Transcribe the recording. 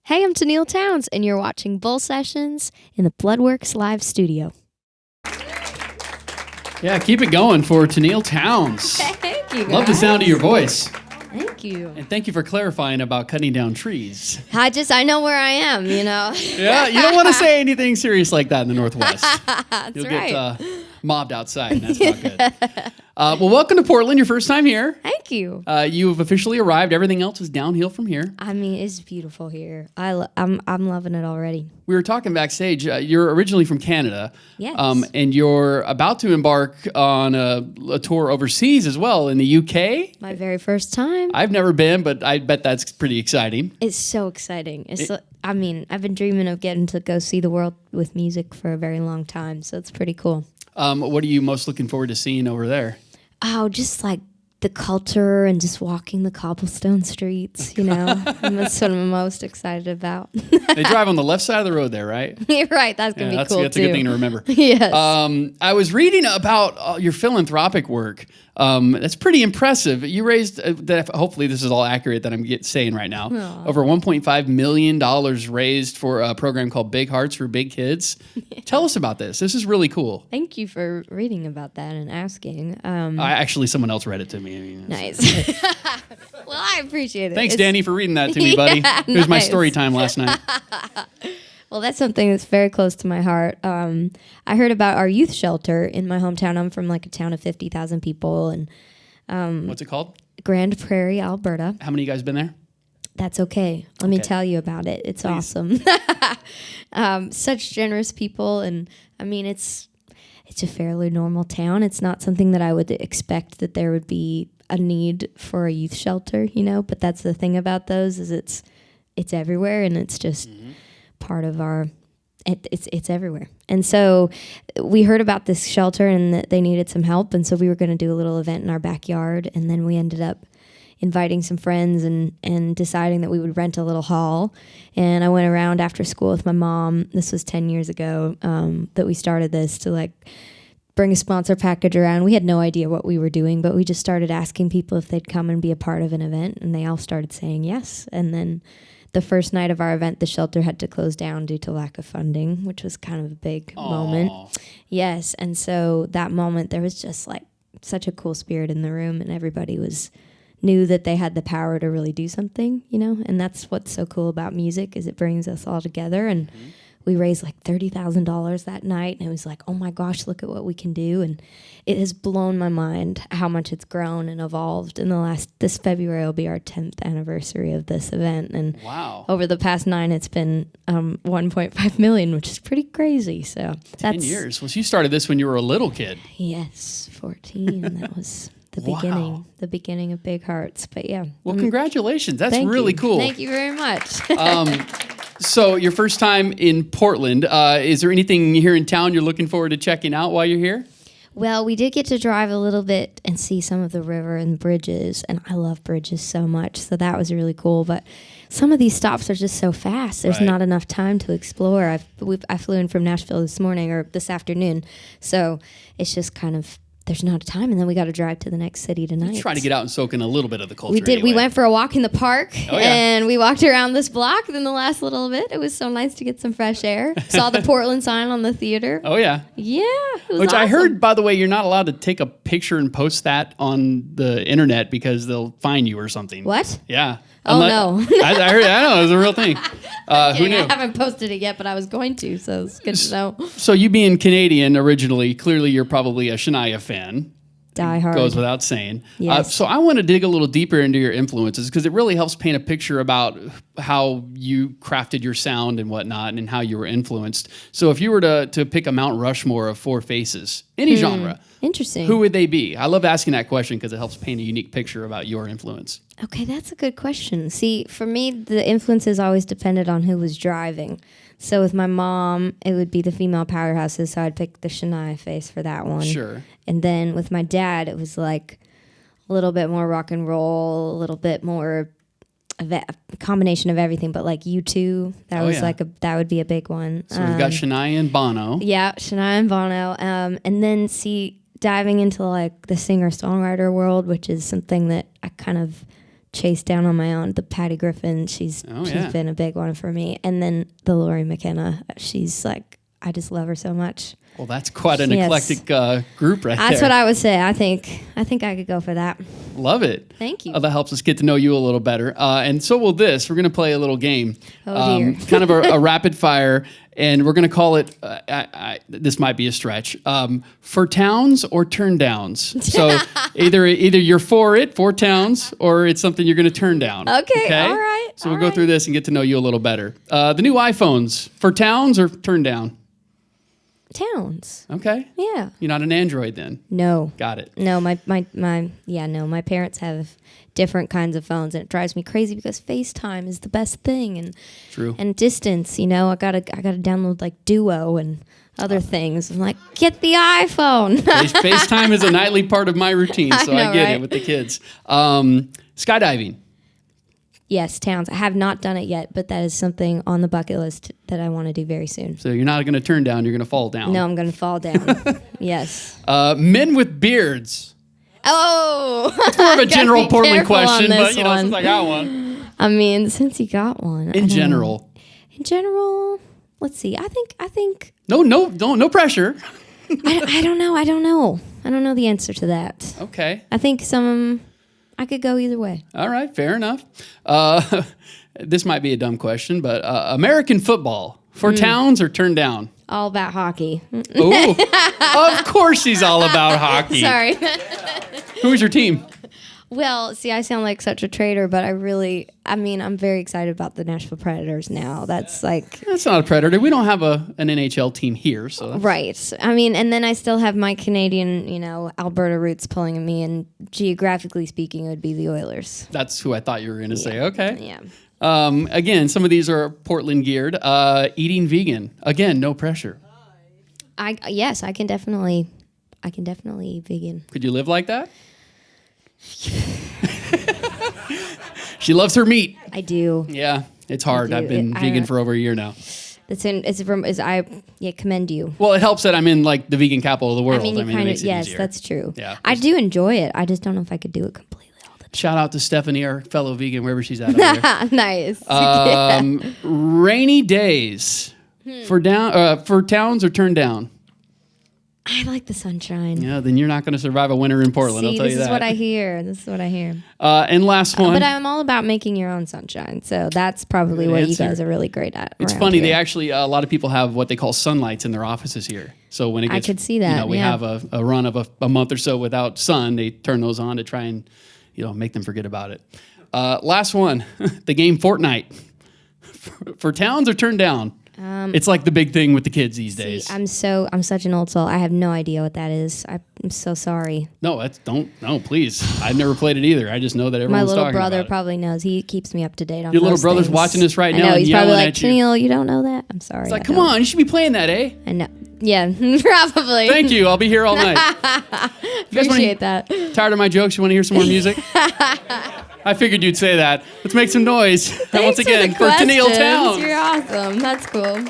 Hey, I'm Tenille Towns, and you're watching Bull Sessions in the Bloodworks live studio. Yeah, keep it going for Tenille Towns. Thank you, guys. Love the sound of your voice. Thank you. And thank you for clarifying about cutting down trees. I know where I am, you know. Yeah, you don't want to say anything serious like that in the Northwest. That's You'll right. get mobbed outside, and that's not good. Well, welcome to Portland, your first time here. Thank you. You've officially arrived. Everything else is downhill from here. I mean, it's beautiful here. I'm loving it already. We were talking backstage. You're originally from Canada. Yes. And you're about to embark on a tour overseas as well in the UK. My very first time. I've never been, but I bet that's pretty exciting. It's so exciting. I've been dreaming of getting to go see the world with music for a very long time, so it's pretty cool. What are you most looking forward to seeing over there? Oh, just like the culture and just walking the cobblestone streets, you know. And that's what I'm most excited about. They drive on the left side of the road there, right? You're right. That's going to be cool, that's a good thing to remember. Yes. I was reading about your philanthropic work. That's pretty impressive. You raised, hopefully this is all accurate that I'm saying right now, over $1.5 million raised for a program called Big Hearts for Big Kids. Yeah. Tell us about this. This is really cool. Thank you for reading about that and asking. Actually, someone else read it to me. Nice. Well, I appreciate it. Thanks, Danny, for reading that to me, buddy. Yeah, It was my nice. story time last night. Well, that's something that's very close to my heart. I heard about our youth shelter in my hometown. I'm from like a town of 50,000 people, and What's it called? Grand Prairie, Alberta. How many of you guys been there? That's okay. Let me tell you about it. It's awesome. Such generous people, and I mean, it's a fairly normal town. It's not something that I would expect that there would be a need for a youth shelter, you know. But that's the thing about those is it's everywhere, and it's just part of our. It's everywhere. And so we heard about this shelter and that they needed some help, and so we were going to do a little event in our backyard, and then we ended up inviting some friends and deciding that we would rent a little hall. And I went around after school with my mom. This was 10 years ago that we started this to like bring a sponsor package around. We had no idea what we were doing, but we just started asking people if they'd come and be a part of an event, and they all started saying yes. And then the first night of our event, the shelter had to close down due to lack of funding, which was kind of a big moment. Yes, and so that moment, there was just like such a cool spirit in the room, and everybody knew that they had the power to really do something, you know? And that's what's so cool about music is it brings us all together. And we raised like $30,000 that night, and it was like, oh my gosh, look at what we can do. And it has blown my mind how much it's grown and evolved. In this February will be our 10th anniversary of this event. And over the past 9, it's been 1.5 million, which is pretty crazy. So 10 years. Well, you started this when you were a little kid. Yes, 14. That was the beginning of Big Hearts. But yeah. Well, congratulations. That's really cool. Thank you very much. So your first time in Portland, is there anything here in town you're looking forward to checking out while you're here? Well, we did get to drive a little bit and see some of the river and bridges, and I love bridges so much, so that was really cool. But some of these stops are just so fast. There's not enough time to explore. I flew in from Nashville this afternoon, so it's just kind of there's not a time, and then we got to drive to the next city tonight. You try to get out and soak in a little bit of the culture. We did. Anyway. We went for a walk in the park, and we walked around this block. Then the last little bit, it was so nice to get some fresh air. Saw the Portland sign on the theater. Oh yeah, yeah. It was Which awesome. I heard, by the way, you're not allowed to take a picture and post that on the internet because they'll fine you or something. What? Yeah. Oh no. I heard. I know it was a real thing. Who knew? I haven't posted it yet, but I was going to, so it's good to know. So you being Canadian originally, clearly you're probably a Shania fan. Die hard. Goes without saying. Yes. So I want to dig a little deeper into your influences because it really helps paint a picture about how you crafted your sound and whatnot and how you were influenced. So if you were to pick a Mount Rushmore of 4 faces, any genre, interesting. who would they be? I love asking that question because it helps paint a unique picture about your influence. Okay, that's a good question. See, for me, the influences always depended on who was driving. So with my mom, it would be the female powerhouses, so I'd pick the Shania face for that one. Sure. And then with my dad, it was like a little bit more rock and roll, a little bit more of a combination of everything, but like U2, that would be a big one. So we've got Shania and Bono. Yeah, Shania and Bono. And then diving into like the singer-songwriter world, which is something that I kind of chased down on my own. The Patty Griffin, she's been a big one for me. And then the Lori McKenna, she's like, I just love her so much. Well, that's quite an eclectic group right there. That's what I would say. I think I could go for that. Love it. Thank you. That helps us get to know you a little better. And so will this. We're going to play a little game. Oh, dear. Kind of a rapid fire. And we're going to call it, this might be a stretch, for towns or turn downs. So either you're for towns, or it's something you're going to turn down. Okay, all right. So we'll go through this and get to know you a little better. The new iPhones, for towns or turn down? Towns. Okay. Yeah. You're not an Android then? No. Got it. No, my parents have different kinds of phones, and it drives me crazy because FaceTime is the best thing, and True. And distance, I gotta download like Duo and other things. I'm like, get the iPhone. FaceTime is a nightly part of my routine, so I get it with the kids. Skydiving. Yes, towns. I have not done it yet, but that is something on the bucket list that I want to do very soon. So you're not going to turn down, you're going to fall down. No, I'm going to fall down. Yes. Men with beards. Oh! It's more of a general Portland question, but since I got one. I mean, since you got one. In general, let's see. I think. No pressure. I don't know. I don't know the answer to that. Okay. I think I could go either way. All right, fair enough. This might be a dumb question, but American football, for towns or turn down? All about hockey. Oh, of course she's all about hockey. Sorry. Who's your team? Well, see, I sound like such a traitor, but I'm very excited about the Nashville Predators now. That's not a Predator. We don't have an NHL team here, so. Right. And then I still have my Canadian, Alberta roots pulling at me, and geographically speaking, it would be the Oilers. That's who I thought you were going to say. Okay. Yeah. Again, some of these are Portland geared. Eating vegan. Again, no pressure. Yes, I can definitely eat vegan. Could you live like that? She loves her meat. I do. Yeah, it's hard. I've been vegan for over a year now. I commend you. Well, it helps that I'm in like the vegan capital of the world. It makes it easier. That's true. Yeah, I do enjoy it. I just don't know if I could do it completely all the time. Shout out to Stephanie, our fellow vegan, wherever she's at. Over Nice. Rainy days for towns or turn down? I like the sunshine. Yeah, then you're not going to survive a winter in Portland. I'll tell you that. This is what I hear. And last one. But I'm all about making your own sunshine. So that's probably what you guys are really great at. It's funny. Here. They actually, a lot of people have what they call sunlights in their offices here. So when it gets, I could see that. We have a run of a month or so without sun. They turn those on to try and, make them forget about it. Last one, the game Fortnite. For towns or turn down? It's like the big thing with the kids these days. I'm such an old soul. I have no idea what that is. I'm so sorry. No, please. I've never played it either. I just know that everyone's talking about it. My little brother probably knows. He keeps me up to date on your little brother's things. watching this right now. I know, he's probably like, Tenille, you don't know that? I'm sorry. It's like, come on, you should be playing that, eh? I know. Yeah, probably. Thank you. I'll be here all night. Appreciate that. Tired of my jokes? You want to hear some more music? I figured you'd say that. Let's make some noise. Thanks once again, for Tenille Town. You're awesome. That's cool.